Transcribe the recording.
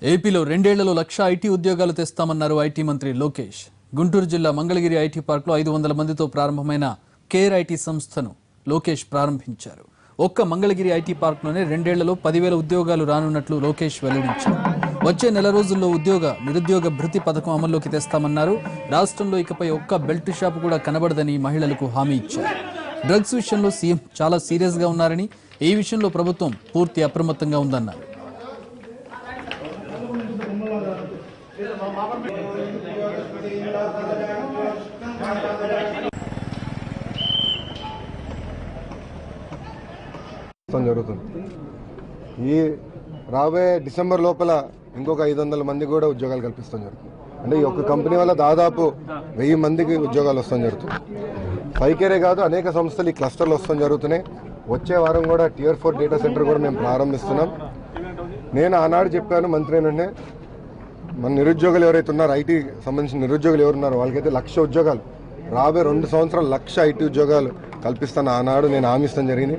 ఏపీలో 2 ఏళ్లలో 1,00,000 ఐటీ ఉద్యోగాలు తెస్తామన్నారు ఐటీ మంత్రి లోకేష్. గుంటూరు జిల్లా మంగళగిరి ఐటీ పార్క్లో 500 మందితో ప్రారంభమైన కేర్ ఐటీ సంస్థను లోకేష్ ప్రారంభించారు. ఒక్క మంగళగిరి ఐటీ పార్క్లోనే 2 ఏళ్లలో 10,000 ఉద్యోగాలు రానున్నట్లు లోకేష్ వెల్లడించారు. వచ్చే నెల రోజుల్లో నిరుద్యోగ భృతి పథకం అమల్లోకి తెస్తామన్నారు. రాష్ట్రంలో ఇకపై ఒక్క బెల్ట్ షాప్ కూడా కనబడదని మహిళలకు హామీ ఇచ్చారు. డ్రగ్స్ విషయంలో సీఎం చాలా సీరియస్గా ఉన్నారని, ఈ విషయంలో ప్రభుత్వం పూర్తి అప్రమత్తంగా ఉందన్నారు. జరుగుతుంది. ఈ రాబోయే డిసెంబర్ లోపల ఇంకొక 500 మంది కూడా ఉద్యోగాలు కల్పిస్తాం జరుగుతుంది. అంటే ఈ ఒక్క కంపెనీ వల్ల దాదాపు 1000 మందికి ఉద్యోగాలు వస్తాం జరుగుతుంది. పైకేరే కాదు, అనేక సంస్థలు ఈ క్లస్టర్లు వస్తాం జరుగుతున్నాయి. వచ్చే వారం కూడా Tier 4 డేటా సెంటర్ కూడా మేము ప్రారంభిస్తున్నాం. నేను ఆనాడు చెప్పాను మంత్రి ఏంటంటే, మన నిరుద్యోగులు ఎవరైతే ఉన్నారో, ఐటీ సంబంధించిన నిరుద్యోగులు ఎవరున్నారో వాళ్ళకైతే 1,00,000 ఉద్యోగాలు రాబోయే 2 సంవత్సరాలు 1,00,000 ఐటీ ఉద్యోగాలు కల్పిస్తాను ఆనాడు నేను హామీ ఇస్తాను జరిగింది.